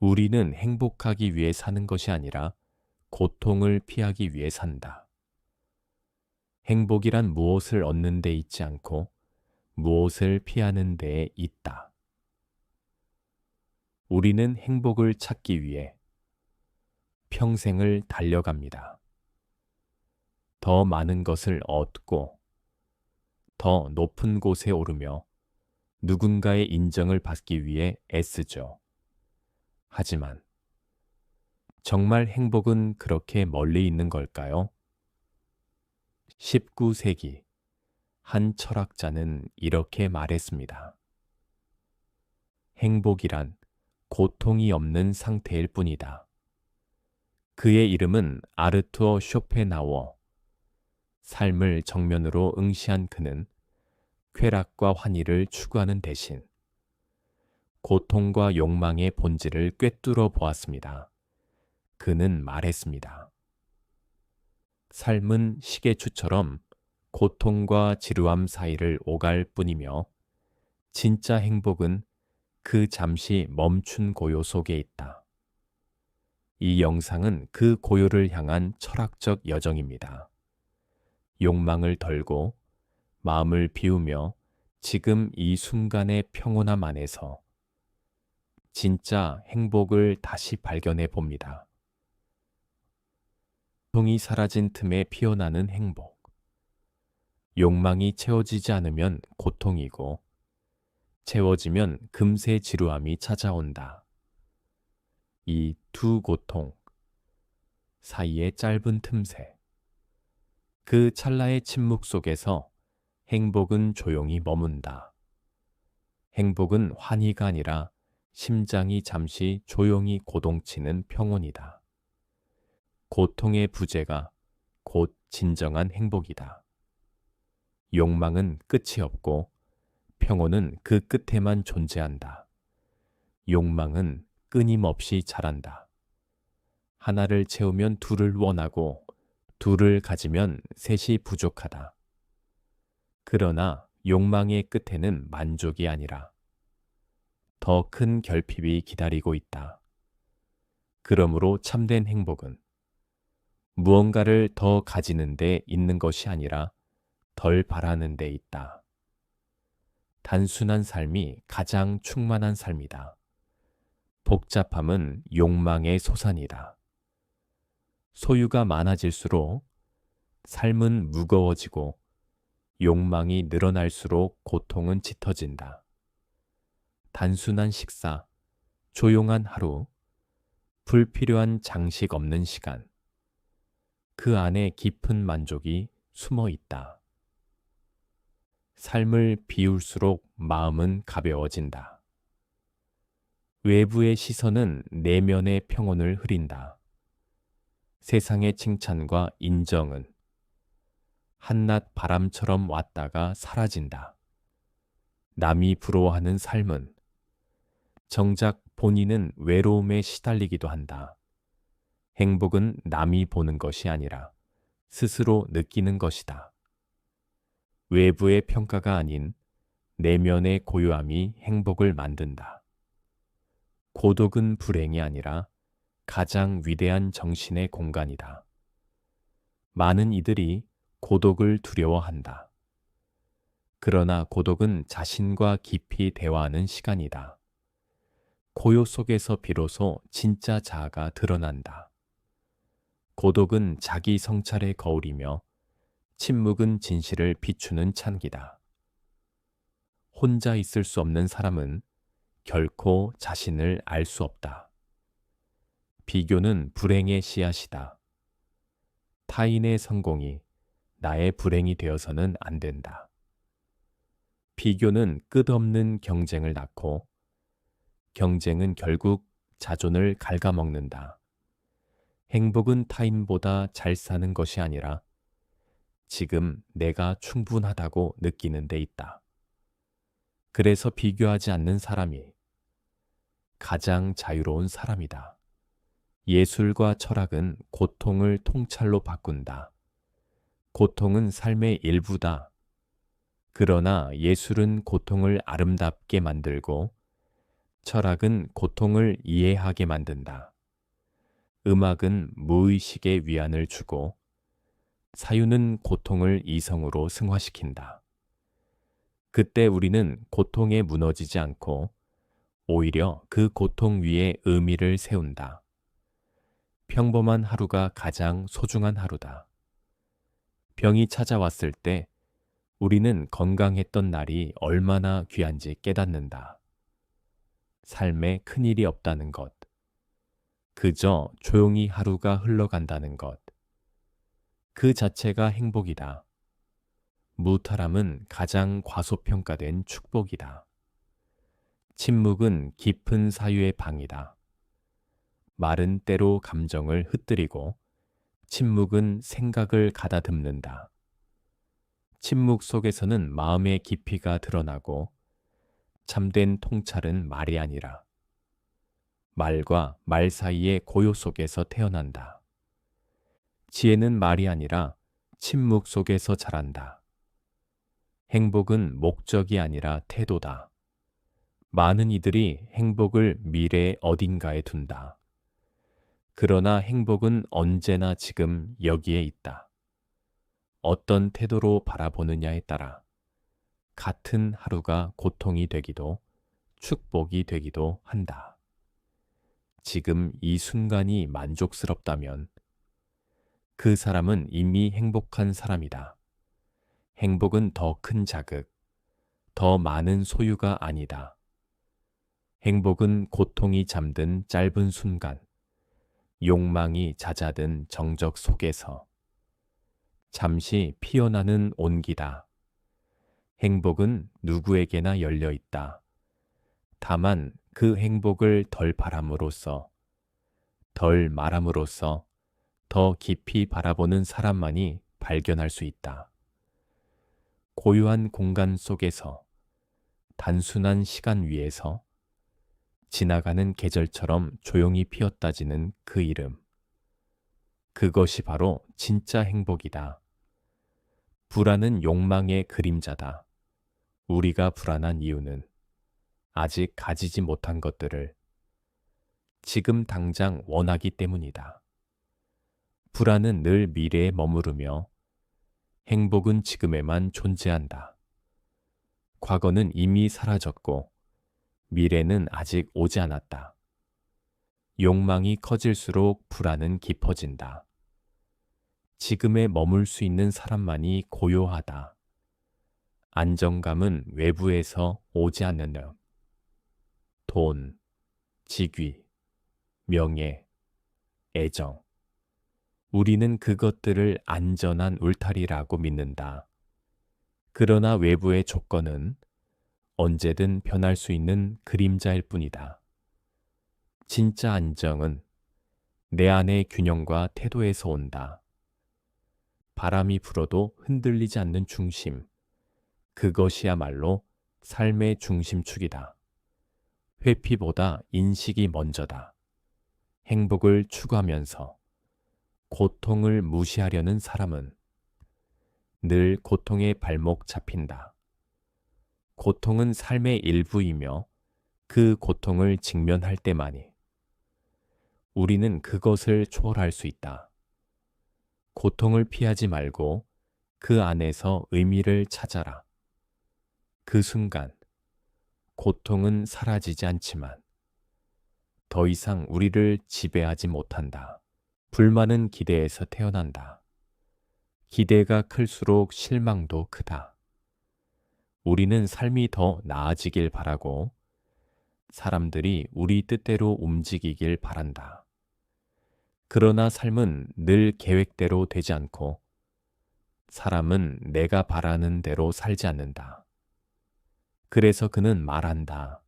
우리는 행복하기 위해 사는 것이 아니라 고통을 피하기 위해 산다. 행복이란 무엇을 얻는 데 있지 않고 무엇을 피하는 데에 있다. 우리는 행복을 찾기 위해 평생을 달려갑니다. 더 많은 것을 얻고 더 높은 곳에 오르며 누군가의 인정을 받기 위해 애쓰죠. 하지만 정말 행복은 그렇게 멀리 있는 걸까요? 19세기 한 철학자는 이렇게 말했습니다. 행복이란 고통이 없는 상태일 뿐이다. 그의 이름은 아르투어 쇼펜하워. 삶을 정면으로 응시한 그는 쾌락과 환희를 추구하는 대신 고통과 욕망의 본질을 꿰뚫어 보았습니다. 그는 말했습니다. 삶은 시계추처럼 고통과 지루함 사이를 오갈 뿐이며 진짜 행복은 그 잠시 멈춘 고요 속에 있다. 이 영상은 그 고요를 향한 철학적 여정입니다. 욕망을 덜고 마음을 비우며 지금 이 순간의 평온함 안에서 진짜 행복을 다시 발견해 봅니다. 고통이 사라진 틈에 피어나는 행복. 욕망이 채워지지 않으면 고통이고 채워지면 금세 지루함이 찾아온다. 이 두 고통 사이의 짧은 틈새. 그 찰나의 침묵 속에서 행복은 조용히 머문다. 행복은 환희가 아니라 심장이 잠시 조용히 고동치는 평온이다. 고통의 부재가 곧 진정한 행복이다. 욕망은 끝이 없고 평온은 그 끝에만 존재한다. 욕망은 끊임없이 자란다. 하나를 채우면 둘을 원하고 둘을 가지면 셋이 부족하다. 그러나 욕망의 끝에는 만족이 아니라 더 큰 결핍이 기다리고 있다. 그러므로 참된 행복은 무언가를 더 가지는 데 있는 것이 아니라 덜 바라는 데 있다. 단순한 삶이 가장 충만한 삶이다. 복잡함은 욕망의 소산이다. 소유가 많아질수록 삶은 무거워지고 욕망이 늘어날수록 고통은 짙어진다. 단순한 식사, 조용한 하루, 불필요한 장식 없는 시간. 그 안에 깊은 만족이 숨어 있다. 삶을 비울수록 마음은 가벼워진다. 외부의 시선은 내면의 평온을 흐린다. 세상의 칭찬과 인정은 한낮 바람처럼 왔다가 사라진다. 남이 부러워하는 삶은 정작 본인은 외로움에 시달리기도 한다. 행복은 남이 보는 것이 아니라 스스로 느끼는 것이다. 외부의 평가가 아닌 내면의 고요함이 행복을 만든다. 고독은 불행이 아니라 가장 위대한 정신의 공간이다. 많은 이들이 고독을 두려워한다. 그러나 고독은 자신과 깊이 대화하는 시간이다. 고요 속에서 비로소 진짜 자아가 드러난다. 고독은 자기 성찰의 거울이며 침묵은 진실을 비추는 찬기다. 혼자 있을 수 없는 사람은 결코 자신을 알 수 없다. 비교는 불행의 씨앗이다. 타인의 성공이 나의 불행이 되어서는 안 된다. 비교는 끝없는 경쟁을 낳고 경쟁은 결국 자존을 갉아먹는다. 행복은 타인보다 잘 사는 것이 아니라 지금 내가 충분하다고 느끼는 데 있다. 그래서 비교하지 않는 사람이 가장 자유로운 사람이다. 예술과 철학은 고통을 통찰로 바꾼다. 고통은 삶의 일부다. 그러나 예술은 고통을 아름답게 만들고 철학은 고통을 이해하게 만든다. 음악은 무의식의 위안을 주고 사유는 고통을 이성으로 승화시킨다. 그때 우리는 고통에 무너지지 않고 오히려 그 고통 위에 의미를 세운다. 평범한 하루가 가장 소중한 하루다. 병이 찾아왔을 때 우리는 건강했던 날이 얼마나 귀한지 깨닫는다. 삶에 큰일이 없다는 것. 그저 조용히 하루가 흘러간다는 것. 그 자체가 행복이다. 무탈함은 가장 과소평가된 축복이다. 침묵은 깊은 사유의 방이다. 말은 때로 감정을 흩뜨리고 침묵은 생각을 가다듬는다. 침묵 속에서는 마음의 깊이가 드러나고 참된 통찰은 말이 아니라 말과 말 사이의 고요 속에서 태어난다. 지혜는 말이 아니라 침묵 속에서 자란다. 행복은 목적이 아니라 태도다. 많은 이들이 행복을 미래의 어딘가에 둔다. 그러나 행복은 언제나 지금 여기에 있다. 어떤 태도로 바라보느냐에 따라 같은 하루가 고통이 되기도 축복이 되기도 한다. 지금 이 순간이 만족스럽다면 그 사람은 이미 행복한 사람이다. 행복은 더 큰 자극, 더 많은 소유가 아니다. 행복은 고통이 잠든 짧은 순간, 욕망이 잦아든 정적 속에서 잠시 피어나는 온기다. 행복은 누구에게나 열려 있다. 다만 그 행복을 덜 바람으로써, 덜 말함으로써 더 깊이 바라보는 사람만이 발견할 수 있다. 고요한 공간 속에서, 단순한 시간 위에서 지나가는 계절처럼 조용히 피었다지는 그 이름. 그것이 바로 진짜 행복이다. 불안은 욕망의 그림자다. 우리가 불안한 이유는 아직 가지지 못한 것들을 지금 당장 원하기 때문이다. 불안은 늘 미래에 머무르며 행복은 지금에만 존재한다. 과거는 이미 사라졌고 미래는 아직 오지 않았다. 욕망이 커질수록 불안은 깊어진다. 지금에 머물 수 있는 사람만이 고요하다. 안정감은 외부에서 오지 않는 것. 돈, 직위, 명예, 애정. 우리는 그것들을 안전한 울타리라고 믿는다. 그러나 외부의 조건은 언제든 변할 수 있는 그림자일 뿐이다. 진짜 안정은 내 안의 균형과 태도에서 온다. 바람이 불어도 흔들리지 않는 중심. 그것이야말로 삶의 중심축이다. 회피보다 인식이 먼저다. 행복을 추구하면서 고통을 무시하려는 사람은 늘 고통의 발목 잡힌다. 고통은 삶의 일부이며 그 고통을 직면할 때만이 우리는 그것을 초월할 수 있다. 고통을 피하지 말고 그 안에서 의미를 찾아라. 그 순간 고통은 사라지지 않지만 더 이상 우리를 지배하지 못한다. 불만은 기대에서 태어난다. 기대가 클수록 실망도 크다. 우리는 삶이 더 나아지길 바라고 사람들이 우리 뜻대로 움직이길 바란다. 그러나 삶은 늘 계획대로 되지 않고 사람은 내가 바라는 대로 살지 않는다. 그래서 그는 말한다.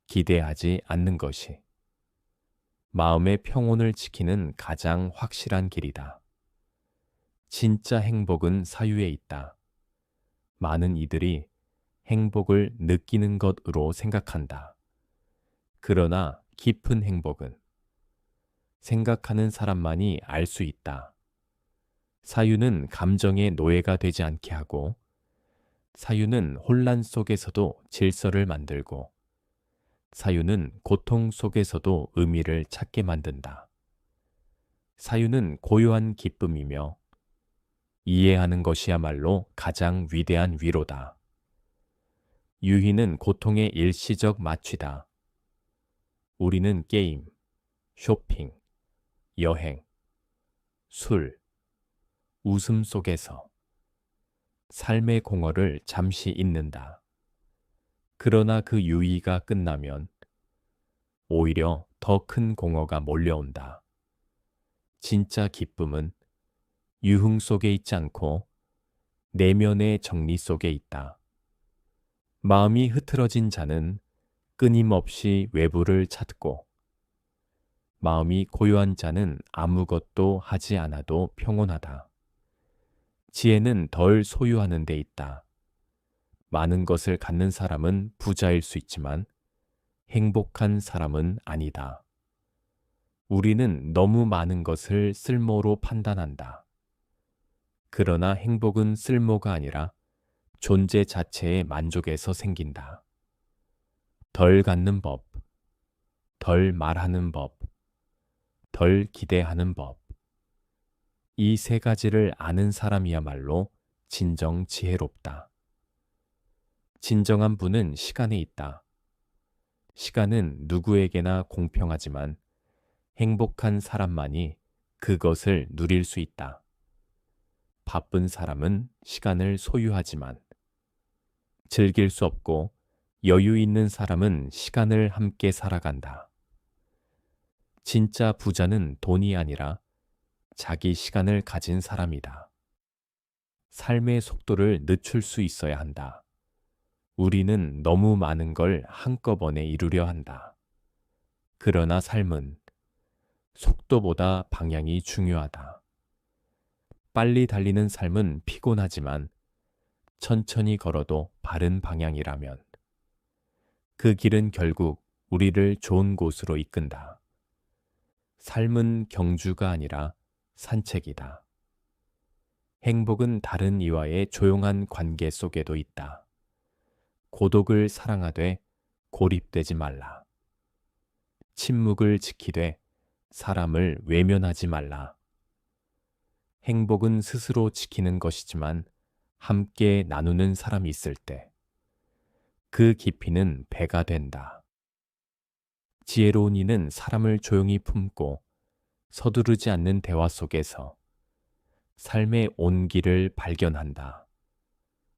기대하지 않는 것이 마음의 평온을 지키는 가장 확실한 길이다. 진짜 행복은 사유에 있다. 많은 이들이 행복을 느끼는 것으로 생각한다. 그러나 깊은 행복은 생각하는 사람만이 알 수 있다. 사유는 감정의 노예가 되지 않게 하고 사유는 혼란 속에서도 질서를 만들고 사유는 고통 속에서도 의미를 찾게 만든다. 사유는 고요한 기쁨이며 이해하는 것이야말로 가장 위대한 위로다. 유희는 고통의 일시적 마취다. 우리는 게임, 쇼핑, 여행, 술, 웃음 속에서 삶의 공허를 잠시 잊는다. 그러나 그 유의가 끝나면 오히려 더 큰 공허가 몰려온다. 진짜 기쁨은 유흥 속에 있지 않고 내면의 정리 속에 있다. 마음이 흐트러진 자는 끊임없이 외부를 찾고 마음이 고요한 자는 아무것도 하지 않아도 평온하다. 지혜는 덜 소유하는 데 있다. 많은 것을 갖는 사람은 부자일 수 있지만 행복한 사람은 아니다. 우리는 너무 많은 것을 쓸모로 판단한다. 그러나 행복은 쓸모가 아니라 존재 자체의 만족에서 생긴다. 덜 갖는 법, 덜 말하는 법, 덜 기대하는 법. 이 세 가지를 아는 사람이야말로 진정 지혜롭다. 진정한 부는 시간에 있다. 시간은 누구에게나 공평하지만 행복한 사람만이 그것을 누릴 수 있다. 바쁜 사람은 시간을 소유하지만 즐길 수 없고 여유 있는 사람은 시간을 함께 살아간다. 진짜 부자는 돈이 아니라 자기 시간을 가진 사람이다. 삶의 속도를 늦출 수 있어야 한다. 우리는 너무 많은 걸 한꺼번에 이루려 한다. 그러나 삶은 속도보다 방향이 중요하다. 빨리 달리는 삶은 피곤하지만 천천히 걸어도 바른 방향이라면 그 길은 결국 우리를 좋은 곳으로 이끈다. 삶은 경주가 아니라 산책이다. 행복은 다른 이와의 조용한 관계 속에도 있다. 고독을 사랑하되 고립되지 말라. 침묵을 지키되 사람을 외면하지 말라. 행복은 스스로 지키는 것이지만 함께 나누는 사람이 있을 때 그 깊이는 배가 된다. 지혜로운 이는 사람을 조용히 품고 서두르지 않는 대화 속에서 삶의 온기를 발견한다.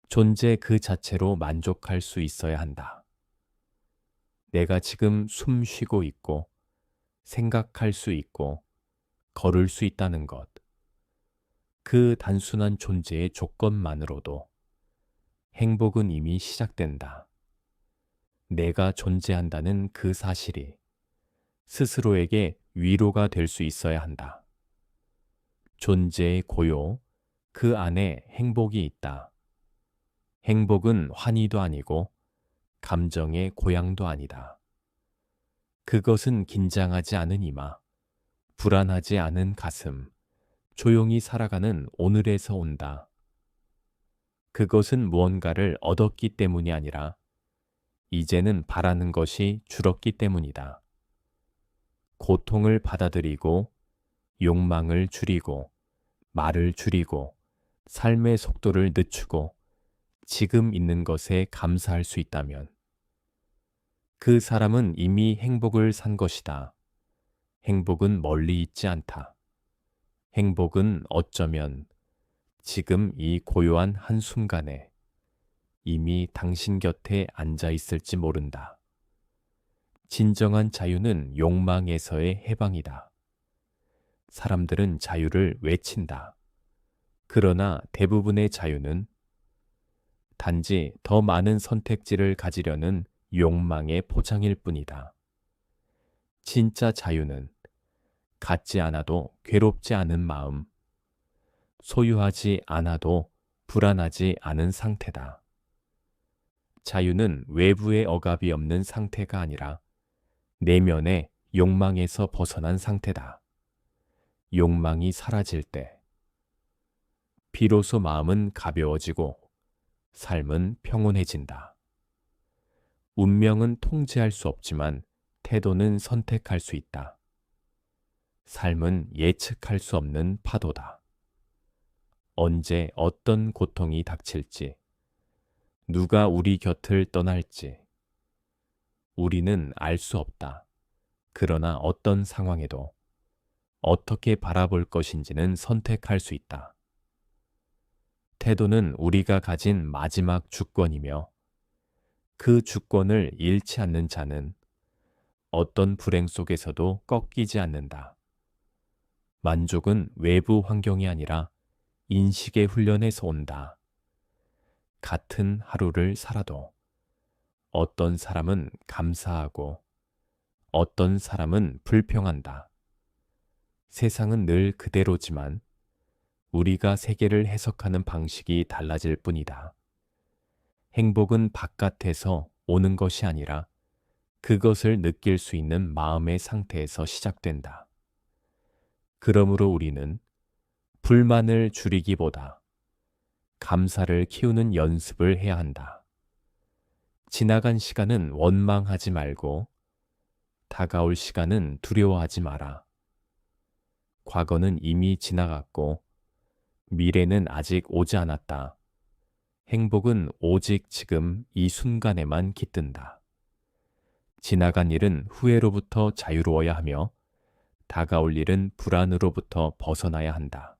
존재 그 자체로 만족할 수 있어야 한다. 내가 지금 숨 쉬고 있고 생각할 수 있고 걸을 수 있다는 것. 그 단순한 존재의 조건만으로도 행복은 이미 시작된다. 내가 존재한다는 그 사실이 스스로에게 위로가 될 수 있어야 한다. 존재의 고요, 그 안에 행복이 있다. 행복은 환희도 아니고 감정의 고향도 아니다. 그것은 긴장하지 않은 이마, 불안하지 않은 가슴, 조용히 살아가는 오늘에서 온다. 그것은 무언가를 얻었기 때문이 아니라 이제는 바라는 것이 줄었기 때문이다. 고통을 받아들이고 욕망을 줄이고 말을 줄이고 삶의 속도를 늦추고 지금 있는 것에 감사할 수 있다면 그 사람은 이미 행복을 산 것이다. 행복은 멀리 있지 않다. 행복은 어쩌면 지금 이 고요한 한순간에 이미 당신 곁에 앉아 있을지 모른다. 진정한 자유는 욕망에서의 해방이다. 사람들은 자유를 외친다. 그러나 대부분의 자유는 단지 더 많은 선택지를 가지려는 욕망의 포장일 뿐이다. 진짜 자유는 갖지 않아도 괴롭지 않은 마음, 소유하지 않아도 불안하지 않은 상태다. 자유는 외부의 억압이 없는 상태가 아니라 내면의 욕망에서 벗어난 상태다. 욕망이 사라질 때 비로소 마음은 가벼워지고 삶은 평온해진다. 운명은 통제할 수 없지만 태도는 선택할 수 있다. 삶은 예측할 수 없는 파도다. 언제 어떤 고통이 닥칠지, 누가 우리 곁을 떠날지, 우리는 알 수 없다. 그러나 어떤 상황에도 어떻게 바라볼 것인지는 선택할 수 있다. 태도는 우리가 가진 마지막 주권이며 그 주권을 잃지 않는 자는 어떤 불행 속에서도 꺾이지 않는다. 만족은 외부 환경이 아니라 인식의 훈련에서 온다. 같은 하루를 살아도 어떤 사람은 감사하고 어떤 사람은 불평한다. 세상은 늘 그대로지만 우리가 세계를 해석하는 방식이 달라질 뿐이다. 행복은 바깥에서 오는 것이 아니라 그것을 느낄 수 있는 마음의 상태에서 시작된다. 그러므로 우리는 불만을 줄이기보다 감사를 키우는 연습을 해야 한다. 지나간 시간은 원망하지 말고 다가올 시간은 두려워하지 마라. 과거는 이미 지나갔고 미래는 아직 오지 않았다. 행복은 오직 지금 이 순간에만 깃든다. 지나간 일은 후회로부터 자유로워야 하며 다가올 일은 불안으로부터 벗어나야 한다.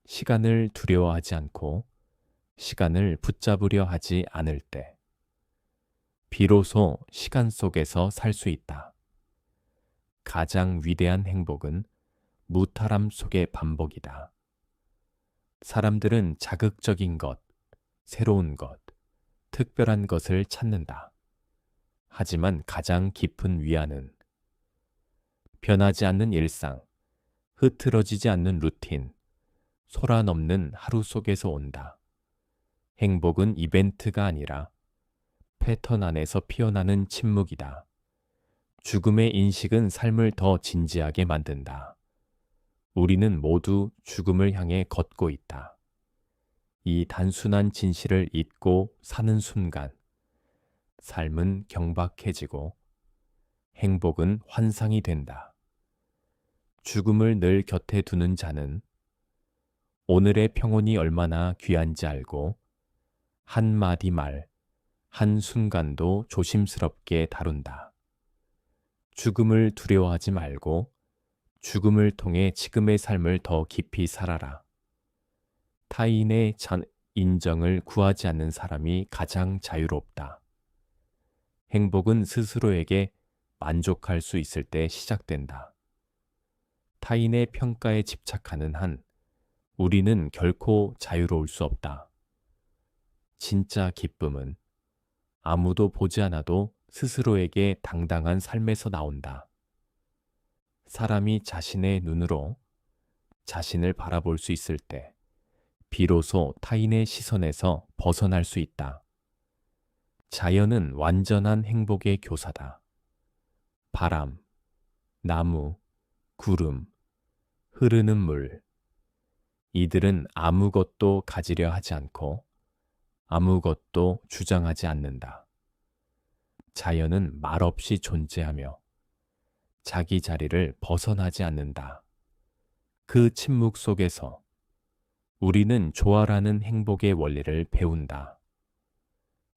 시간을 두려워하지 않고 시간을 붙잡으려 하지 않을 때 비로소 시간 속에서 살 수 있다. 가장 위대한 행복은 무탈함 속의 반복이다. 사람들은 자극적인 것, 새로운 것, 특별한 것을 찾는다. 하지만 가장 깊은 위안은 변하지 않는 일상, 흐트러지지 않는 루틴, 소란없는 하루 속에서 온다. 행복은 이벤트가 아니라 패턴 안에서 피어나는 침묵이다. 죽음의 인식은 삶을 더 진지하게 만든다. 우리는 모두 죽음을 향해 걷고 있다. 이 단순한 진실을 잊고 사는 순간, 삶은 경박해지고 행복은 환상이 된다. 죽음을 늘 곁에 두는 자는 오늘의 평온이 얼마나 귀한지 알고 한마디 말, 한순간도 조심스럽게 다룬다. 죽음을 두려워하지 말고 죽음을 통해 지금의 삶을 더 깊이 살아라. 타인의 인정을 구하지 않는 사람이 가장 자유롭다. 행복은 스스로에게 만족할 수 있을 때 시작된다. 타인의 평가에 집착하는 한 우리는 결코 자유로울 수 없다. 진짜 기쁨은 아무도 보지 않아도 스스로에게 당당한 삶에서 나온다. 사람이 자신의 눈으로 자신을 바라볼 수 있을 때 비로소 타인의 시선에서 벗어날 수 있다. 자연은 완전한 행복의 교사다. 바람, 나무, 구름, 흐르는 물. 이들은 아무것도 가지려 하지 않고 아무것도 주장하지 않는다. 자연은 말없이 존재하며 자기 자리를 벗어나지 않는다. 그 침묵 속에서 우리는 조화라는 행복의 원리를 배운다.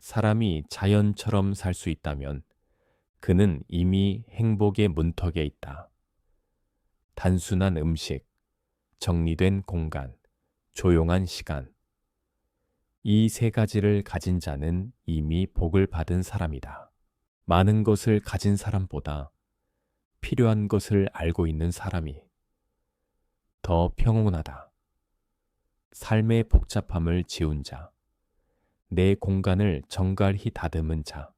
사람이 자연처럼 살 수 있다면 그는 이미 행복의 문턱에 있다. 단순한 음식, 정리된 공간, 조용한 시간. 이 세 가지를 가진 자는 이미 복을 받은 사람이다. 많은 것을 가진 사람보다 필요한 것을 알고 있는 사람이 더 평온하다. 삶의 복잡함을 지운 자, 내 공간을 정갈히 다듬은 자,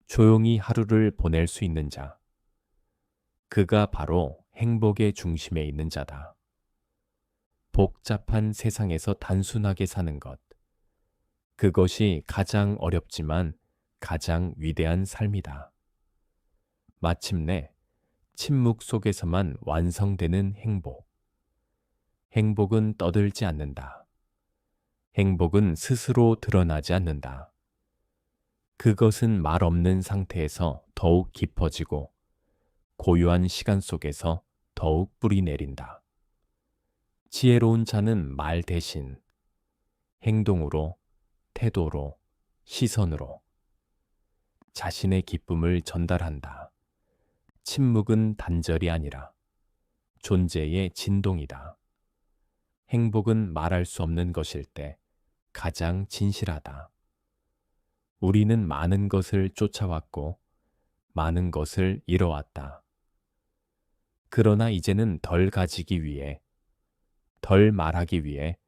조용히 하루를 보낼 수 있는 자, 그가 바로 행복의 중심에 있는 자다. 복잡한 세상에서 단순하게 사는 것, 그것이 가장 어렵지만 가장 위대한 삶이다. 마침내 침묵 속에서만 완성되는 행복. 행복은 떠들지 않는다. 행복은 스스로 드러나지 않는다. 그것은 말 없는 상태에서 더욱 깊어지고 고요한 시간 속에서 더욱 뿌리 내린다. 지혜로운 자는 말 대신 행동으로, 태도로, 시선으로 자신의 기쁨을 전달한다. 침묵은 단절이 아니라 존재의 진동이다. 행복은 말할 수 없는 것일 때 가장 진실하다. 우리는 많은 것을 쫓아왔고 많은 것을 잃어왔다. 그러나 이제는 덜 가지기 위해, 덜 말하기 위해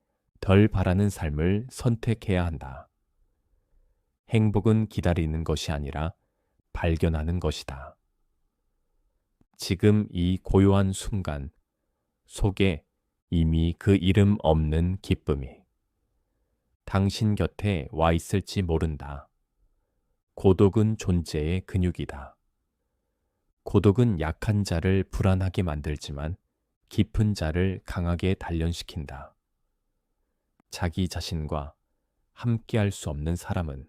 덜 바라는 삶을 선택해야 한다. 행복은 기다리는 것이 아니라 발견하는 것이다. 지금 이 고요한 순간 속에 이미 그 이름 없는 기쁨이 당신 곁에 와 있을지 모른다. 고독은 존재의 근육이다. 고독은 약한 자를 불안하게 만들지만 깊은 자를 강하게 단련시킨다. 자기 자신과 함께할 수 없는 사람은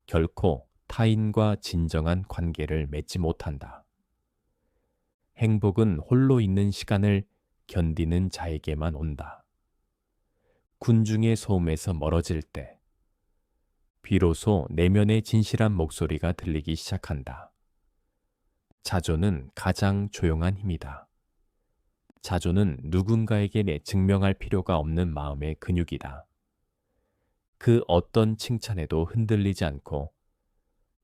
결코 타인과 진정한 관계를 맺지 못한다. 행복은 홀로 있는 시간을 견디는 자에게만 온다. 군중의 소음에서 멀어질 때 비로소 내면의 진실한 목소리가 들리기 시작한다. 자존은 가장 조용한 힘이다. 자존은 누군가에게 증명할 필요가 없는 마음의 근육이다. 그 어떤 칭찬에도 흔들리지 않고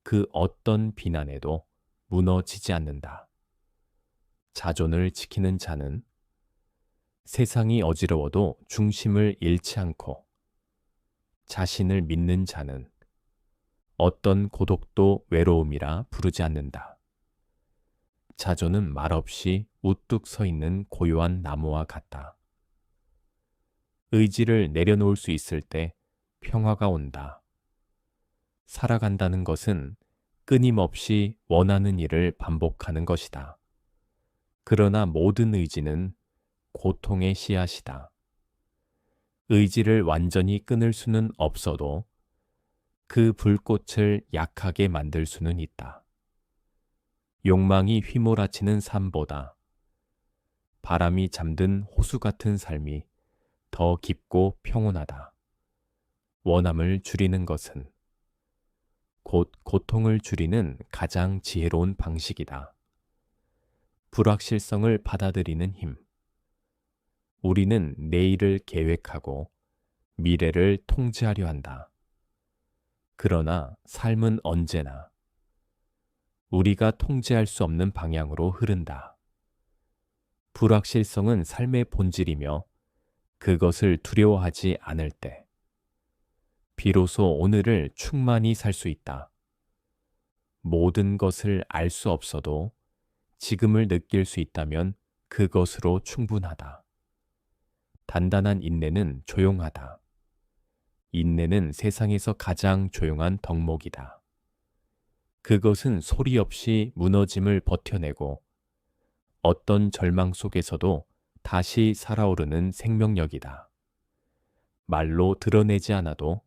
그 어떤 비난에도 무너지지 않는다. 자존을 지키는 자는 세상이 어지러워도 중심을 잃지 않고 자신을 믿는 자는 어떤 고독도 외로움이라 부르지 않는다. 자존은 말없이 우뚝 서 있는 고요한 나무와 같다. 의지를 내려놓을 수 있을 때 평화가 온다. 살아간다는 것은 끊임없이 원하는 일을 반복하는 것이다. 그러나 모든 의지는 고통의 씨앗이다. 의지를 완전히 끊을 수는 없어도 그 불꽃을 약하게 만들 수는 있다. 욕망이 휘몰아치는 삶보다 바람이 잠든 호수 같은 삶이 더 깊고 평온하다. 원함을 줄이는 것은 곧 고통을 줄이는 가장 지혜로운 방식이다. 불확실성을 받아들이는 힘. 우리는 내일을 계획하고 미래를 통제하려 한다. 그러나 삶은 언제나 우리가 통제할 수 없는 방향으로 흐른다. 불확실성은 삶의 본질이며 그것을 두려워하지 않을 때 비로소 오늘을 충만히 살 수 있다. 모든 것을 알 수 없어도 지금을 느낄 수 있다면 그것으로 충분하다. 단단한 인내는 조용하다. 인내는 세상에서 가장 조용한 덕목이다. 그것은 소리 없이 무너짐을 버텨내고 어떤 절망 속에서도 다시 살아오르는 생명력이다. 말로 드러내지 않아도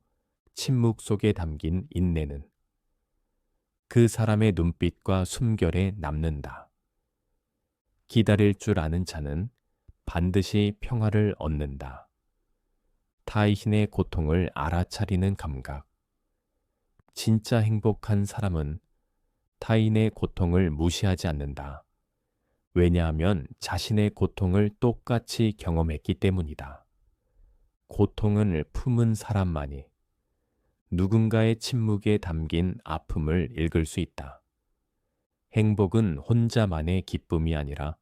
침묵 속에 담긴 인내는 그 사람의 눈빛과 숨결에 남는다. 기다릴 줄 아는 자는 반드시 평화를 얻는다. 타인의 고통을 알아차리는 감각. 진짜 행복한 사람은 타인의 고통을 무시하지 않는다. 왜냐하면 자신의 고통을 똑같이 경험했기 때문이다. 고통을 품은 사람만이 누군가의 침묵에 담긴 아픔을 읽을 수 있다. 행복은 혼자만의 기쁨이 아니라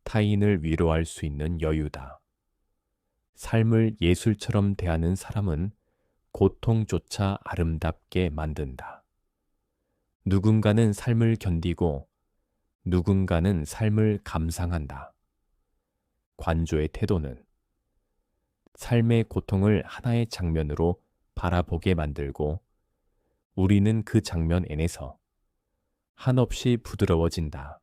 타인을 위로할 수 있는 여유다. 삶을 예술처럼 대하는 사람은 고통조차 아름답게 만든다. 누군가는 삶을 견디고 누군가는 삶을 감상한다. 관조의 태도는 삶의 고통을 하나의 장면으로 바라보게 만들고 우리는 그 장면 안에서 한없이 부드러워진다.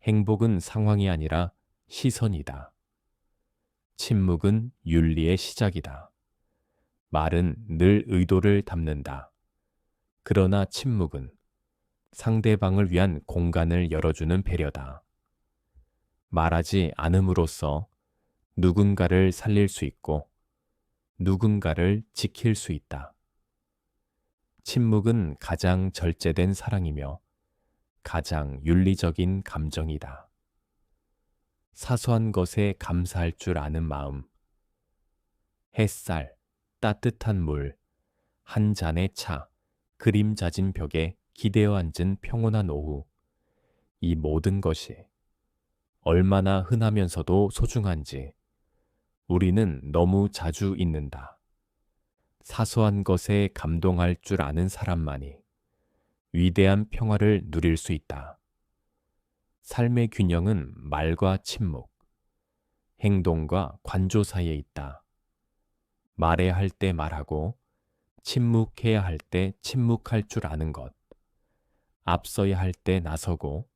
행복은 상황이 아니라 시선이다. 침묵은 윤리의 시작이다. 말은 늘 의도를 담는다. 그러나 침묵은 상대방을 위한 공간을 열어주는 배려다. 말하지 않음으로써 누군가를 살릴 수 있고 누군가를 지킬 수 있다. 침묵은 가장 절제된 사랑이며 가장 윤리적인 감정이다. 사소한 것에 감사할 줄 아는 마음, 햇살, 따뜻한 물, 한 잔의 차, 그림 잦은 벽에 기대어 앉은 평온한 오후, 이 모든 것이 얼마나 흔하면서도 소중한지 우리는 너무 자주 잊는다. 사소한 것에 감동할 줄 아는 사람만이 위대한 평화를 누릴 수 있다. 삶의 균형은 말과 침묵, 행동과 관조 사이에 있다. 말해야 할 때 말하고 침묵해야 할 때 침묵할 줄 아는 것, 앞서야 할 때 나서고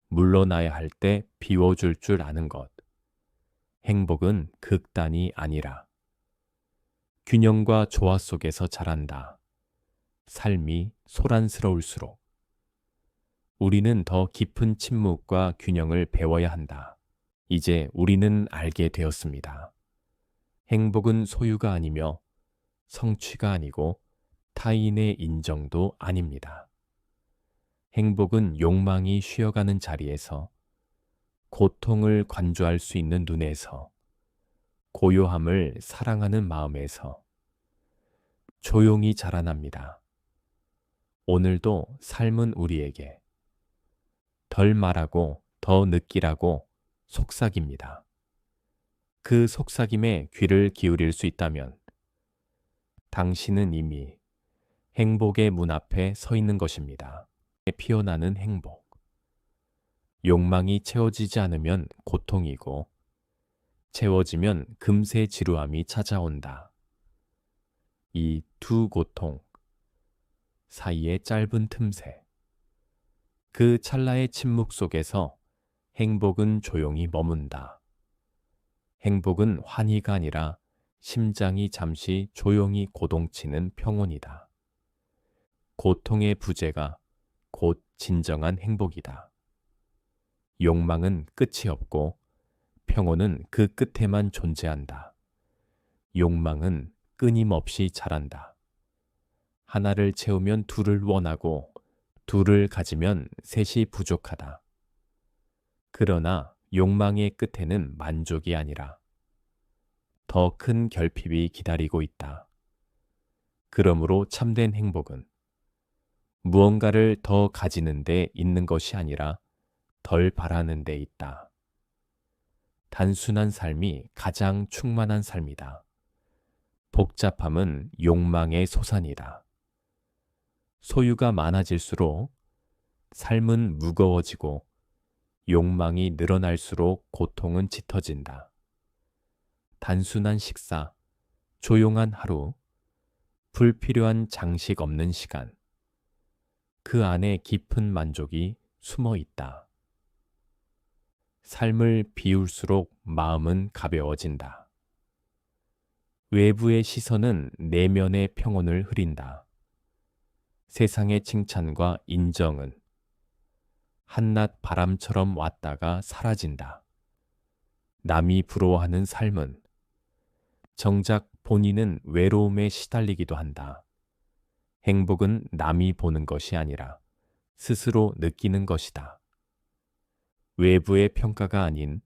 물러나야 할 때 비워줄 줄 아는 것. 행복은 극단이 아니라 균형과 조화 속에서 자란다. 삶이 소란스러울수록 우리는 더 깊은 침묵과 균형을 배워야 한다. 이제 우리는 알게 되었습니다. 행복은 소유가 아니며 성취가 아니고 타인의 인정도 아닙니다. 행복은 욕망이 쉬어가는 자리에서, 고통을 관조할 수 있는 눈에서, 고요함을 사랑하는 마음에서 조용히 자라납니다. 오늘도 삶은 우리에게 덜 말하고 더 느끼라고 속삭입니다. 그 속삭임에 귀를 기울일 수 있다면 당신은 이미 행복의 문 앞에 서 있는 것입니다. 피어나는 행복. 욕망이 채워지지 않으면 고통이고 채워지면 금세 지루함이 찾아온다. 이 두 고통 사이의 짧은 틈새. 그 찰나의 침묵 속에서 행복은 조용히 머문다. 행복은 환희가 아니라 심장이 잠시 조용히 고동치는 평온이다. 고통의 부재가 곧 진정한 행복이다. 욕망은 끝이 없고 평온은 그 끝에만 존재한다. 욕망은 끊임없이 자란다. 하나를 채우면 둘을 원하고 둘을 가지면 셋이 부족하다. 그러나 욕망의 끝에는 만족이 아니라 더 큰 결핍이 기다리고 있다. 그러므로 참된 행복은 무언가를 더 가지는 데 있는 것이 아니라 덜 바라는 데 있다. 단순한 삶이 가장 충만한 삶이다. 복잡함은 욕망의 소산이다. 소유가 많아질수록 삶은 무거워지고 욕망이 늘어날수록 고통은 짙어진다. 단순한 식사, 조용한 하루, 불필요한 장식 없는 시간, 그 안에 깊은 만족이 숨어 있다. 삶을 비울수록 마음은 가벼워진다. 외부의 시선은 내면의 평온을 흐린다. 세상의 칭찬과 인정은 한낮 바람처럼 왔다가 사라진다. 남이 부러워하는 삶은 정작 본인은 외로움에 시달리기도 한다. 행복은 남이 보는 것이 아니라 스스로 느끼는 것이다. 외부의 평가가 아닌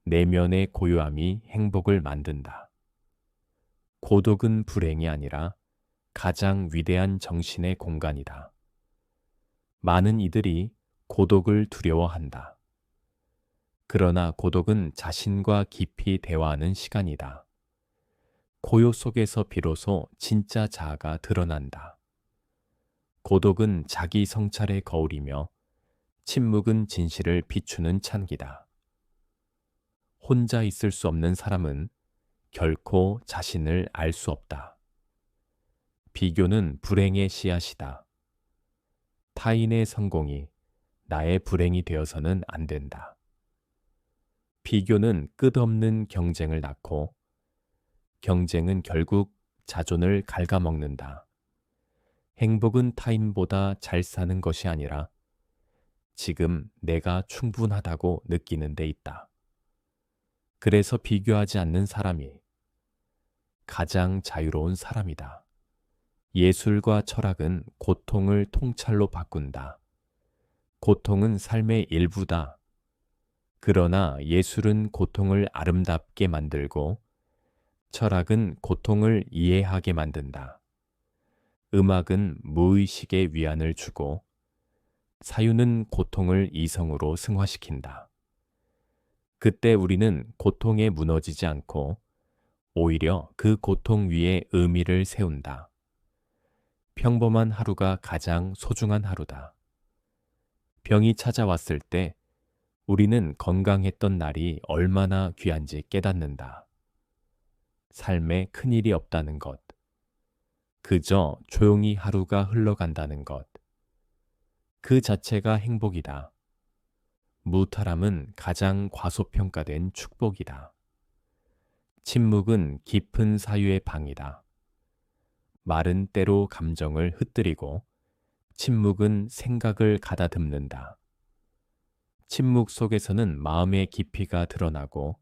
내면의 고요함이 행복을 만든다. 고독은 불행이 아니라 가장 위대한 정신의 공간이다. 많은 이들이 고독을 두려워한다. 그러나 고독은 자신과 깊이 대화하는 시간이다. 고요 속에서 비로소 진짜 자아가 드러난다. 고독은 자기 성찰의 거울이며 침묵은 진실을 비추는 찬기다. 혼자 있을 수 없는 사람은 결코 자신을 알 수 없다. 비교는 불행의 씨앗이다. 타인의 성공이 나의 불행이 되어서는 안 된다. 비교는 끝없는 경쟁을 낳고 경쟁은 결국 자존을 갉아먹는다. 행복은 타인보다 잘 사는 것이 아니라 지금 내가 충분하다고 느끼는 데 있다. 그래서 비교하지 않는 사람이 가장 자유로운 사람이다. 예술과 철학은 고통을 통찰로 바꾼다. 고통은 삶의 일부다. 그러나 예술은 고통을 아름답게 만들고 철학은 고통을 이해하게 만든다. 음악은 무의식의 위안을 주고 사유는 고통을 이성으로 승화시킨다. 그때 우리는 고통에 무너지지 않고 오히려 그 고통 위에 의미를 세운다. 평범한 하루가 가장 소중한 하루다. 병이 찾아왔을 때 우리는 건강했던 날이 얼마나 귀한지 깨닫는다. 삶에 큰일이 없다는 것. 그저 조용히 하루가 흘러간다는 것. 그 자체가 행복이다. 무탈함은 가장 과소평가된 축복이다. 침묵은 깊은 사유의 방이다. 말은 때로 감정을 흩뜨리고 침묵은 생각을 가다듬는다. 침묵 속에서는 마음의 깊이가 드러나고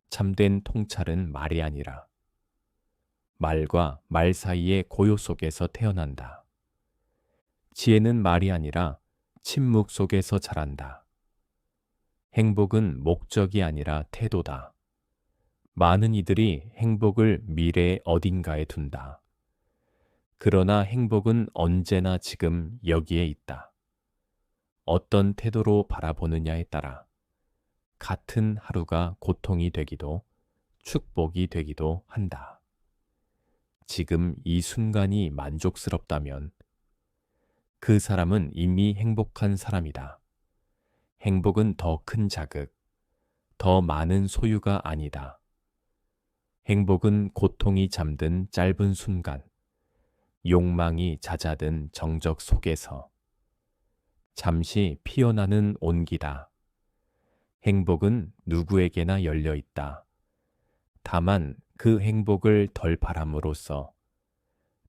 참된 통찰은 말이 아니라 말과 말 사이의 고요 속에서 태어난다. 지혜는 말이 아니라 침묵 속에서 자란다. 행복은 목적이 아니라 태도다. 많은 이들이 행복을 미래의 어딘가에 둔다. 그러나 행복은 언제나 지금 여기에 있다. 어떤 태도로 바라보느냐에 따라 같은 하루가 고통이 되기도 축복이 되기도 한다. 지금 이 순간이 만족스럽다면 그 사람은 이미 행복한 사람이다. 행복은 더 큰 자극, 더 많은 소유가 아니다. 행복은 고통이 잠든 짧은 순간, 욕망이 잦아든 정적 속에서 잠시 피어나는 온기다. 행복은 누구에게나 열려 있다. 다만 그 행복을 덜 바람으로써,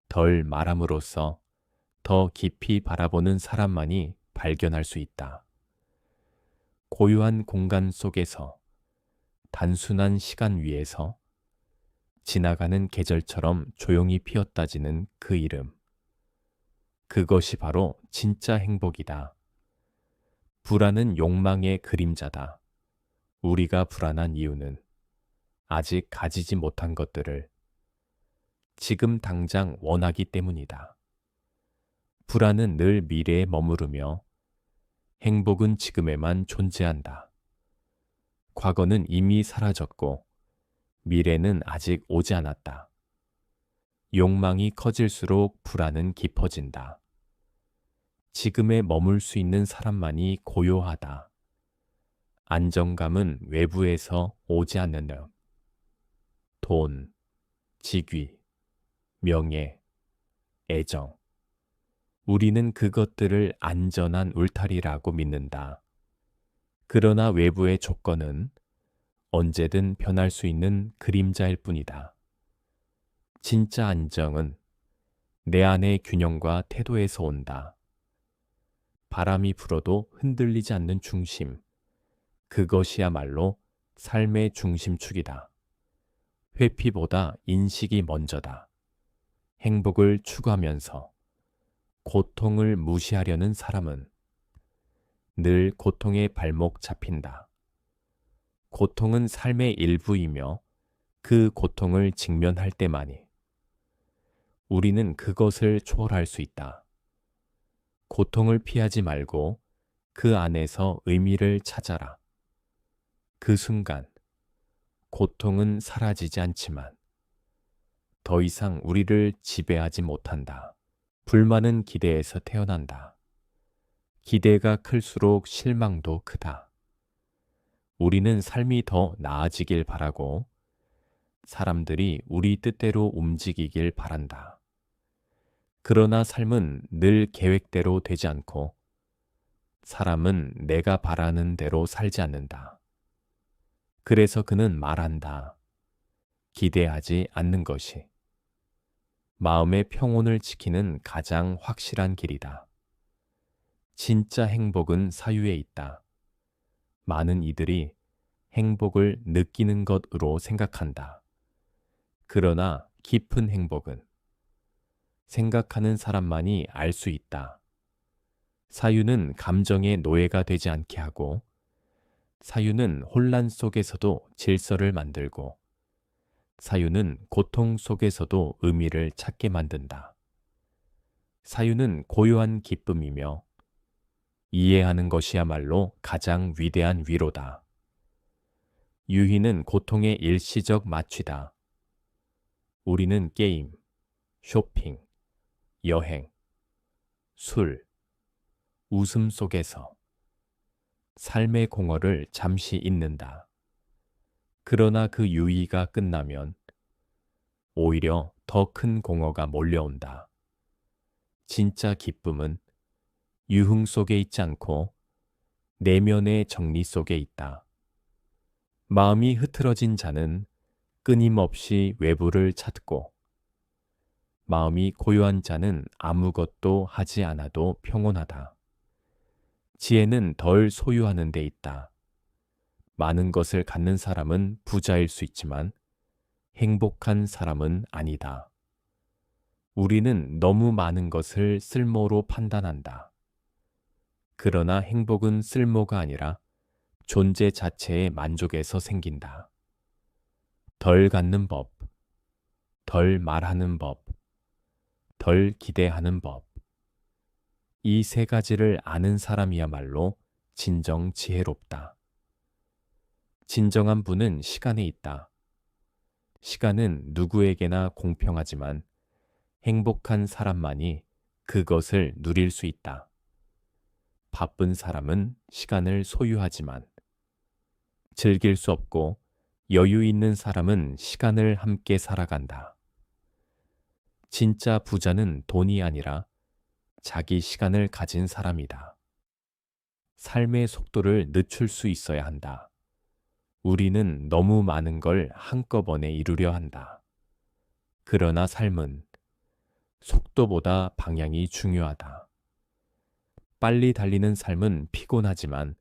덜 말함으로써 더 깊이 바라보는 사람만이 발견할 수 있다. 고요한 공간 속에서, 단순한 시간 위에서 지나가는 계절처럼 조용히 피었다지는 그 이름. 그것이 바로 진짜 행복이다. 불안은 욕망의 그림자다. 우리가 불안한 이유는 아직 가지지 못한 것들을 지금 당장 원하기 때문이다. 불안은 늘 미래에 머무르며 행복은 지금에만 존재한다. 과거는 이미 사라졌고 미래는 아직 오지 않았다. 욕망이 커질수록 불안은 깊어진다. 지금에 머물 수 있는 사람만이 고요하다. 안정감은 외부에서 오지 않는다. 돈, 직위, 명예, 애정. 우리는 그것들을 안전한 울타리라고 믿는다. 그러나 외부의 조건은 언제든 변할 수 있는 그림자일 뿐이다. 진짜 안정은 내 안의 균형과 태도에서 온다. 바람이 불어도 흔들리지 않는 중심. 그것이야말로 삶의 중심축이다. 회피보다 인식이 먼저다. 행복을 추구하면서 고통을 무시하려는 사람은 늘 고통의 발목 잡힌다. 고통은 삶의 일부이며 그 고통을 직면할 때만이 우리는 그것을 초월할 수 있다. 고통을 피하지 말고 그 안에서 의미를 찾아라. 그 순간 고통은 사라지지 않지만 더 이상 우리를 지배하지 못한다. 불만은 기대에서 태어난다. 기대가 클수록 실망도 크다. 우리는 삶이 더 나아지길 바라고 사람들이 우리 뜻대로 움직이길 바란다. 그러나 삶은 늘 계획대로 되지 않고 사람은 내가 바라는 대로 살지 않는다. 그래서 그는 말한다. 기대하지 않는 것이. 마음의 평온을 지키는 가장 확실한 길이다. 진짜 행복은 사유에 있다. 많은 이들이 행복을 느끼는 것으로 생각한다. 그러나 깊은 행복은 생각하는 사람만이 알 수 있다. 사유는 감정의 노예가 되지 않게 하고, 사유는 혼란 속에서도 질서를 만들고, 사유는 고통 속에서도 의미를 찾게 만든다. 사유는 고요한 기쁨이며, 이해하는 것이야말로 가장 위대한 위로다. 유희는 고통의 일시적 마취다. 우리는 게임, 쇼핑, 여행, 술, 웃음 속에서 삶의 공허를 잠시 잊는다. 그러나 그 유의가 끝나면 오히려 더 큰 공허가 몰려온다. 진짜 기쁨은 유흥 속에 있지 않고 내면의 정리 속에 있다. 마음이 흐트러진 자는 끊임없이 외부를 찾고, 마음이 고요한 자는 아무것도 하지 않아도 평온하다. 지혜는 덜 소유하는 데 있다. 많은 것을 갖는 사람은 부자일 수 있지만 행복한 사람은 아니다. 우리는 너무 많은 것을 쓸모로 판단한다. 그러나 행복은 쓸모가 아니라 존재 자체의 만족에서 생긴다. 덜 갖는 법, 덜 말하는 법, 덜 기대하는 법. 이 세 가지를 아는 사람이야말로 진정 지혜롭다. 진정한 부는 시간에 있다. 시간은 누구에게나 공평하지만 행복한 사람만이 그것을 누릴 수 있다. 바쁜 사람은 시간을 소유하지만 즐길 수 없고, 여유 있는 사람은 시간을 함께 살아간다. 진짜 부자는 돈이 아니라 자기 시간을 가진 사람이다. 삶의 속도를 늦출 수 있어야 한다. 우리는 너무 많은 걸 한꺼번에 이루려 한다. 그러나 삶은 속도보다 방향이 중요하다. 빨리 달리는 삶은 피곤하지만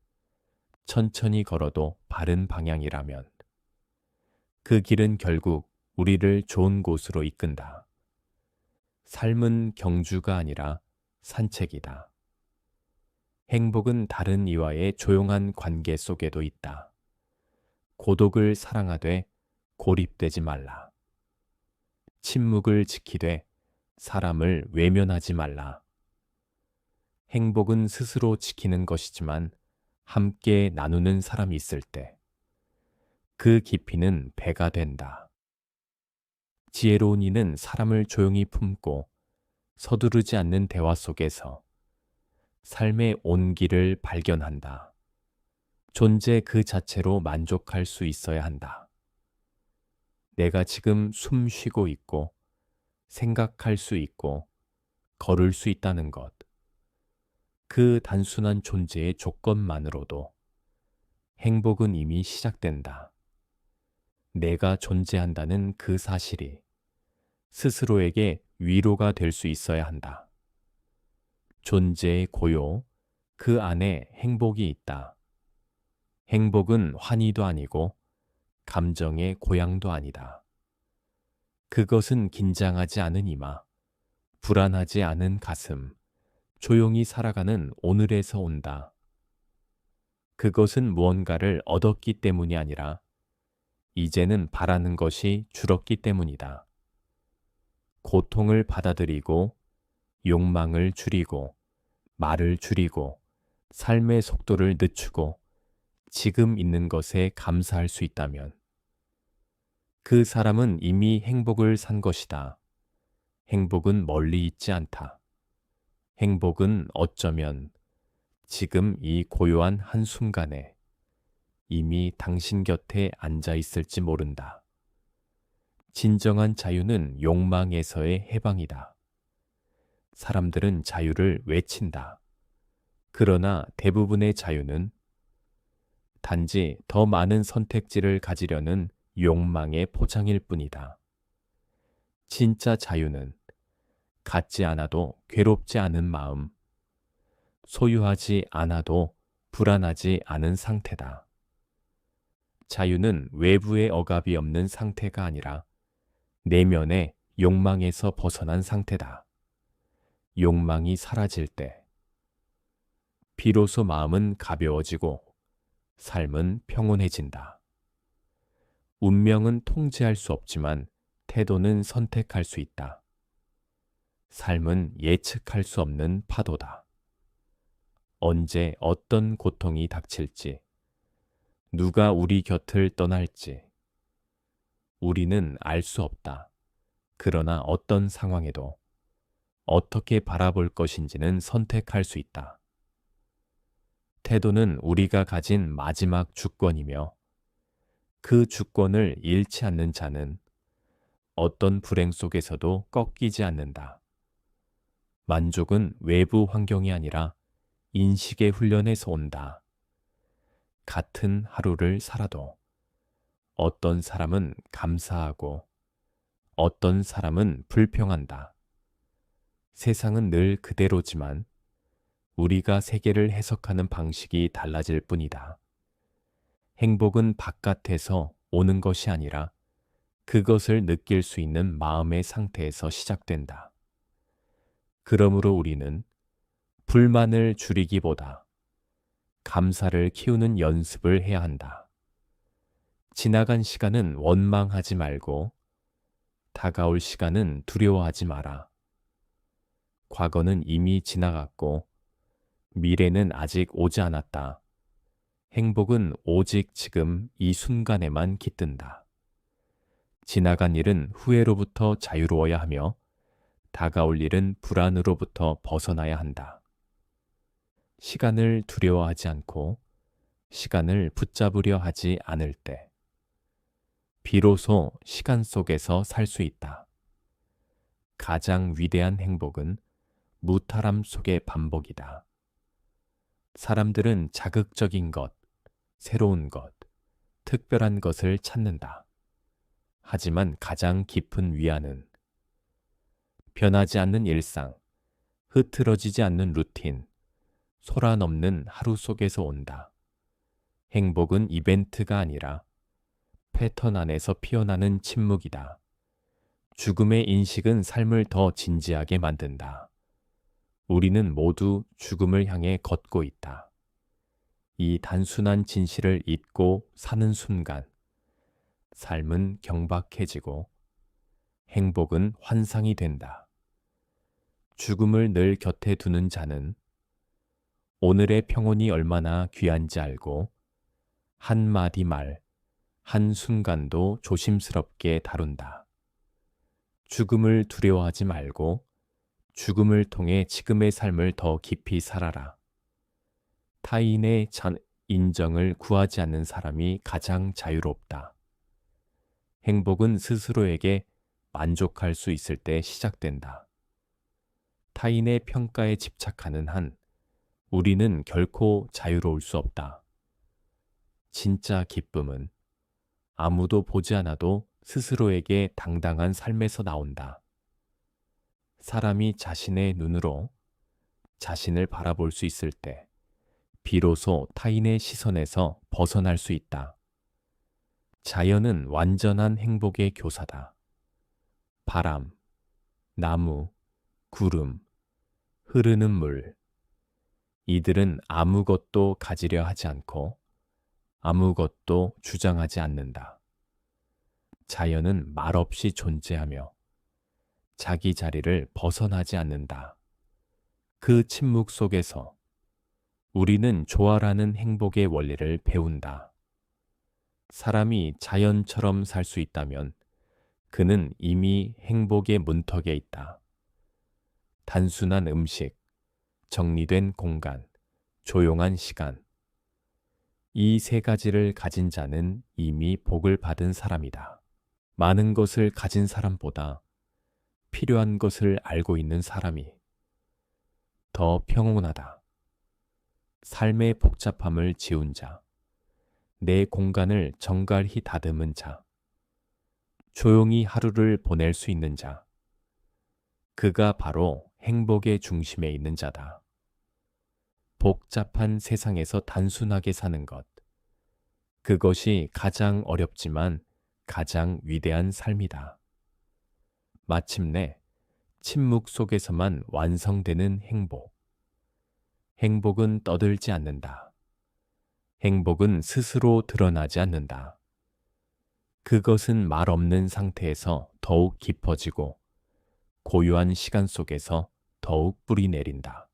천천히 걸어도 바른 방향이라면 그 길은 결국 우리를 좋은 곳으로 이끈다. 삶은 경주가 아니라 산책이다. 행복은 다른 이와의 조용한 관계 속에도 있다. 고독을 사랑하되 고립되지 말라. 침묵을 지키되 사람을 외면하지 말라. 행복은 스스로 지키는 것이지만 함께 나누는 사람이 있을 때 그 깊이는 배가 된다. 지혜로운 이는 사람을 조용히 품고 서두르지 않는 대화 속에서 삶의 온기를 발견한다. 존재 그 자체로 만족할 수 있어야 한다. 내가 지금 숨 쉬고 있고 생각할 수 있고 걸을 수 있다는 것. 그 단순한 존재의 조건만으로도 행복은 이미 시작된다. 내가 존재한다는 그 사실이 스스로에게 위로가 될 수 있어야 한다. 존재의 고요, 그 안에 행복이 있다. 행복은 환희도 아니고 감정의 고향도 아니다. 그것은 긴장하지 않은 이마, 불안하지 않은 가슴, 조용히 살아가는 오늘에서 온다. 그것은 무언가를 얻었기 때문이 아니라 이제는 바라는 것이 줄었기 때문이다. 고통을 받아들이고 욕망을 줄이고 말을 줄이고 삶의 속도를 늦추고 지금 있는 것에 감사할 수 있다면 그 사람은 이미 행복을 산 것이다. 행복은 멀리 있지 않다. 행복은 어쩌면 지금 이 고요한 한순간에 이미 당신 곁에 앉아 있을지 모른다. 진정한 자유는 욕망에서의 해방이다. 사람들은 자유를 외친다. 그러나 대부분의 자유는 단지 더 많은 선택지를 가지려는 욕망의 포장일 뿐이다. 진짜 자유는 갖지 않아도 괴롭지 않은 마음, 소유하지 않아도 불안하지 않은 상태다. 자유는 외부의 억압이 없는 상태가 아니라 내면의 욕망에서 벗어난 상태다. 욕망이 사라질 때, 비로소 마음은 가벼워지고 삶은 평온해진다. 운명은 통제할 수 없지만 태도는 선택할 수 있다. 삶은 예측할 수 없는 파도다. 언제 어떤 고통이 닥칠지, 누가 우리 곁을 떠날지, 우리는 알 수 없다. 그러나 어떤 상황에도 어떻게 바라볼 것인지는 선택할 수 있다. 태도는 우리가 가진 마지막 주권이며 그 주권을 잃지 않는 자는 어떤 불행 속에서도 꺾이지 않는다. 만족은 외부 환경이 아니라 인식의 훈련에서 온다. 같은 하루를 살아도 어떤 사람은 감사하고 어떤 사람은 불평한다. 세상은 늘 그대로지만 우리가 세계를 해석하는 방식이 달라질 뿐이다. 행복은 바깥에서 오는 것이 아니라 그것을 느낄 수 있는 마음의 상태에서 시작된다. 그러므로 우리는 불만을 줄이기보다 감사를 키우는 연습을 해야 한다. 지나간 시간은 원망하지 말고 다가올 시간은 두려워하지 마라. 과거는 이미 지나갔고 미래는 아직 오지 않았다. 행복은 오직 지금 이 순간에만 깃든다. 지나간 일은 후회로부터 자유로워야 하며 다가올 일은 불안으로부터 벗어나야 한다. 시간을 두려워하지 않고 시간을 붙잡으려 하지 않을 때 비로소 시간 속에서 살 수 있다. 가장 위대한 행복은 무탈함 속의 반복이다. 사람들은 자극적인 것, 새로운 것, 특별한 것을 찾는다. 하지만 가장 깊은 위안은 변하지 않는 일상, 흐트러지지 않는 루틴, 소란없는 하루 속에서 온다. 행복은 이벤트가 아니라 패턴 안에서 피어나는 침묵이다. 죽음의 인식은 삶을 더 진지하게 만든다. 우리는 모두 죽음을 향해 걷고 있다. 이 단순한 진실을 잊고 사는 순간, 삶은 경박해지고 행복은 환상이 된다. 죽음을 늘 곁에 두는 자는 오늘의 평온이 얼마나 귀한지 알고 한마디 말, 한순간도 조심스럽게 다룬다. 죽음을 두려워하지 말고 죽음을 통해 지금의 삶을 더 깊이 살아라. 타인의 인정을 구하지 않는 사람이 가장 자유롭다. 행복은 스스로에게 만족할 수 있을 때 시작된다. 타인의 평가에 집착하는 한 우리는 결코 자유로울 수 없다. 진짜 기쁨은 아무도 보지 않아도 스스로에게 당당한 삶에서 나온다. 사람이 자신의 눈으로 자신을 바라볼 수 있을 때 비로소 타인의 시선에서 벗어날 수 있다. 자연은 완전한 행복의 교사다. 바람, 나무, 구름, 흐르는 물. 이들은 아무것도 가지려 하지 않고 아무것도 주장하지 않는다. 자연은 말없이 존재하며 자기 자리를 벗어나지 않는다. 그 침묵 속에서 우리는 조화라는 행복의 원리를 배운다. 사람이 자연처럼 살 수 있다면 그는 이미 행복의 문턱에 있다. 단순한 음식, 정리된 공간, 조용한 시간. 이 세 가지를 가진 자는 이미 복을 받은 사람이다. 많은 것을 가진 사람보다 필요한 것을 알고 있는 사람이 더 평온하다. 삶의 복잡함을 지운 자, 내 공간을 정갈히 다듬은 자, 조용히 하루를 보낼 수 있는 자, 그가 바로 행복의 중심에 있는 자다. 복잡한 세상에서 단순하게 사는 것. 그것이 가장 어렵지만 가장 위대한 삶이다. 마침내 침묵 속에서만 완성되는 행복. 행복은 떠들지 않는다. 행복은 스스로 드러나지 않는다. 그것은 말 없는 상태에서 더욱 깊어지고 고요한 시간 속에서 더욱 뿌리 내린다.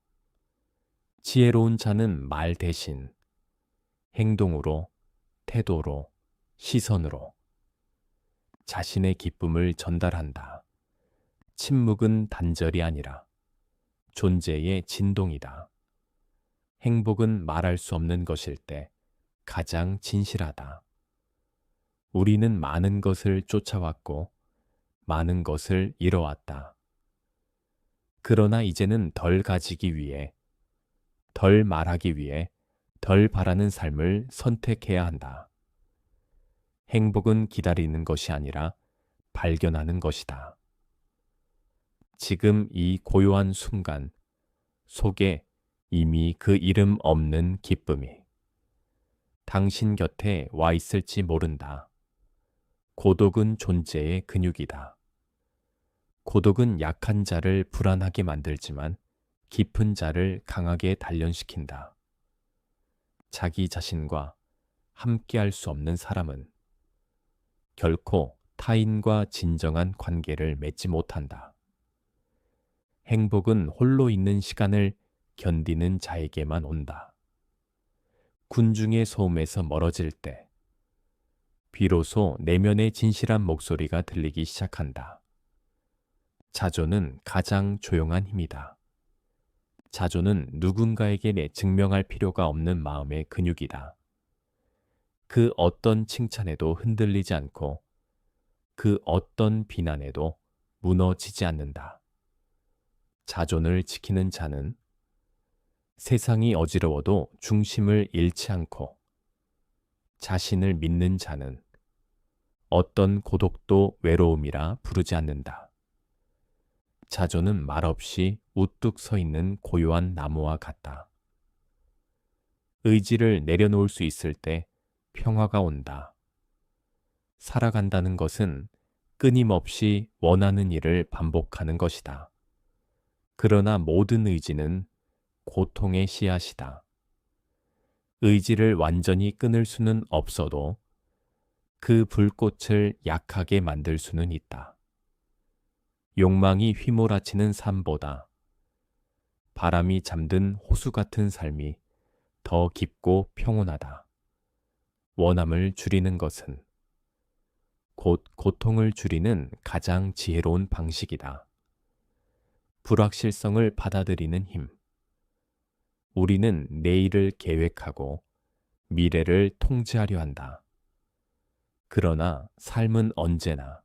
지혜로운 자는 말 대신 행동으로, 태도로, 시선으로 자신의 기쁨을 전달한다. 침묵은 단절이 아니라 존재의 진동이다. 행복은 말할 수 없는 것일 때 가장 진실하다. 우리는 많은 것을 쫓아왔고 많은 것을 잃어왔다. 그러나 이제는 덜 가지기 위해, 덜 말하기 위해 덜 바라는 삶을 선택해야 한다. 행복은 기다리는 것이 아니라 발견하는 것이다. 지금 이 고요한 순간 속에 이미 그 이름 없는 기쁨이 당신 곁에 와 있을지 모른다. 고독은 존재의 근육이다. 고독은 약한 자를 불안하게 만들지만 깊은 자를 강하게 단련시킨다. 자기 자신과 함께할 수 없는 사람은 결코 타인과 진정한 관계를 맺지 못한다. 행복은 홀로 있는 시간을 견디는 자에게만 온다. 군중의 소음에서 멀어질 때 비로소 내면의 진실한 목소리가 들리기 시작한다. 자존은 가장 조용한 힘이다. 자존은 누군가에게 증명할 필요가 없는 마음의 근육이다. 그 어떤 칭찬에도 흔들리지 않고 그 어떤 비난에도 무너지지 않는다. 자존을 지키는 자는 세상이 어지러워도 중심을 잃지 않고 자신을 믿는 자는 어떤 고독도 외로움이라 부르지 않는다. 자존은 말없이 우뚝 서 있는 고요한 나무와 같다. 의지를 내려놓을 수 있을 때 평화가 온다. 살아간다는 것은 끊임없이 원하는 일을 반복하는 것이다. 그러나 모든 의지는 고통의 씨앗이다. 의지를 완전히 끊을 수는 없어도 그 불꽃을 약하게 만들 수는 있다. 욕망이 휘몰아치는 삶보다 바람이 잠든 호수 같은 삶이 더 깊고 평온하다. 원함을 줄이는 것은 곧 고통을 줄이는 가장 지혜로운 방식이다. 불확실성을 받아들이는 힘. 우리는 내일을 계획하고 미래를 통제하려 한다. 그러나 삶은 언제나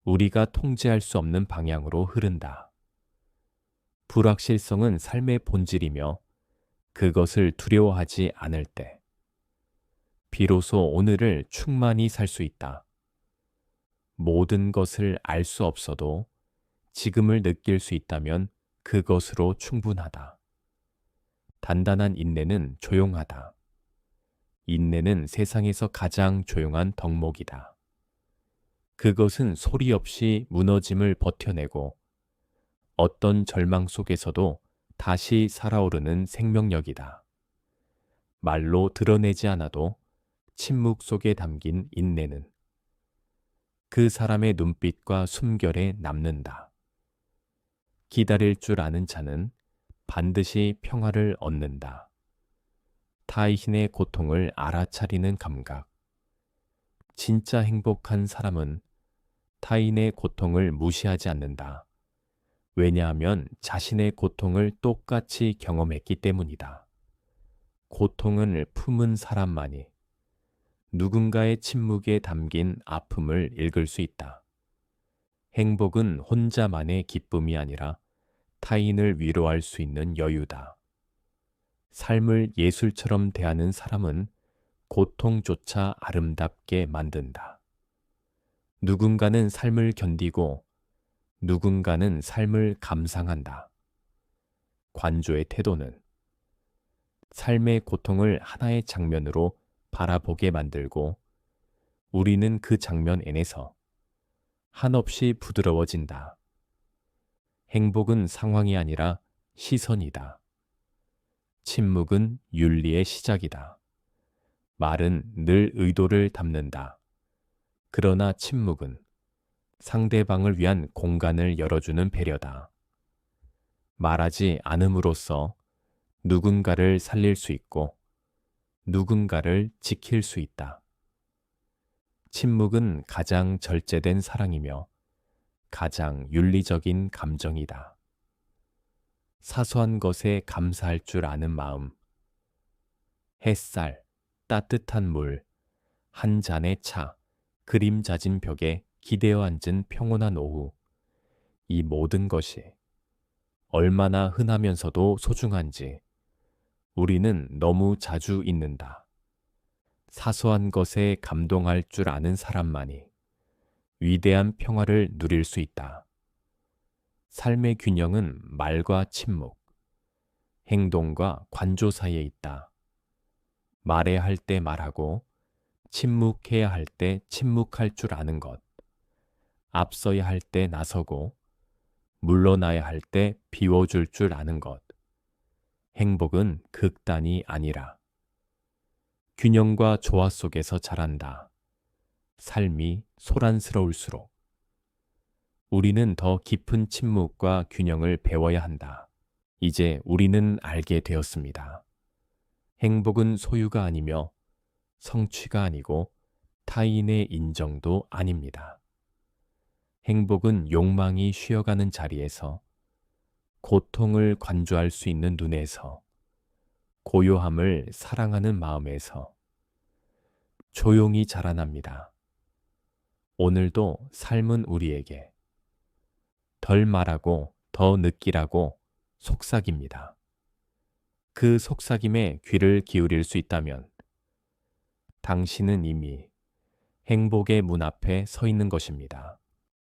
우리가 통제할 수 없는 방향으로 흐른다. 불확실성은 삶의 본질이며 그것을 두려워하지 않을 때 비로소 오늘을 충만히 살 수 있다. 모든 것을 알 수 없어도 지금을 느낄 수 있다면 그것으로 충분하다. 단단한 인내는 조용하다. 인내는 세상에서 가장 조용한 덕목이다. 그것은 소리 없이 무너짐을 버텨내고 어떤 절망 속에서도 다시 살아오르는 생명력이다. 말로 드러내지 않아도 침묵 속에 담긴 인내는 그 사람의 눈빛과 숨결에 남는다. 기다릴 줄 아는 자는 반드시 평화를 얻는다. 타인의 고통을 알아차리는 감각. 진짜 행복한 사람은 타인의 고통을 무시하지 않는다. 왜냐하면 자신의 고통을 똑같이 경험했기 때문이다. 고통을 품은 사람만이 누군가의 침묵에 담긴 아픔을 읽을 수 있다. 행복은 혼자만의 기쁨이 아니라 타인을 위로할 수 있는 여유다. 삶을 예술처럼 대하는 사람은 고통조차 아름답게 만든다. 누군가는 삶을 견디고 누군가는 삶을 감상한다. 관조의 태도는 삶의 고통을 하나의 장면으로 바라보게 만들고 우리는 그 장면 안에서 한없이 부드러워진다. 행복은 상황이 아니라 시선이다. 침묵은 윤리의 시작이다. 말은 늘 의도를 담는다. 그러나 침묵은 상대방을 위한 공간을 열어주는 배려다. 말하지 않음으로써 누군가를 살릴 수 있고 누군가를 지킬 수 있다. 침묵은 가장 절제된 사랑이며 가장 윤리적인 감정이다. 사소한 것에 감사할 줄 아는 마음, 햇살, 따뜻한 물, 한 잔의 차, 그림자진 벽에 기대어 앉은 평온한 오후, 이 모든 것이 얼마나 흔하면서도 소중한지 우리는 너무 자주 잊는다. 사소한 것에 감동할 줄 아는 사람만이 위대한 평화를 누릴 수 있다. 삶의 균형은 말과 침묵, 행동과 관조 사이에 있다. 말해야 할 때 말하고 침묵해야 할 때 침묵할 줄 아는 것, 앞서야 할 때 나서고 물러나야 할 때 비워줄 줄 아는 것. 행복은 극단이 아니라 균형과 조화 속에서 자란다. 삶이 소란스러울수록 우리는 더 깊은 침묵과 균형을 배워야 한다. 이제 우리는 알게 되었습니다. 행복은 소유가 아니며 성취가 아니고 타인의 인정도 아닙니다. 행복은 욕망이 쉬어가는 자리에서, 고통을 관조할 수 있는 눈에서, 고요함을 사랑하는 마음에서 조용히 자라납니다. 오늘도 삶은 우리에게 덜 말하고 더 느끼라고 속삭입니다. 그 속삭임에 귀를 기울일 수 있다면 당신은 이미 행복의 문 앞에 서 있는 것입니다.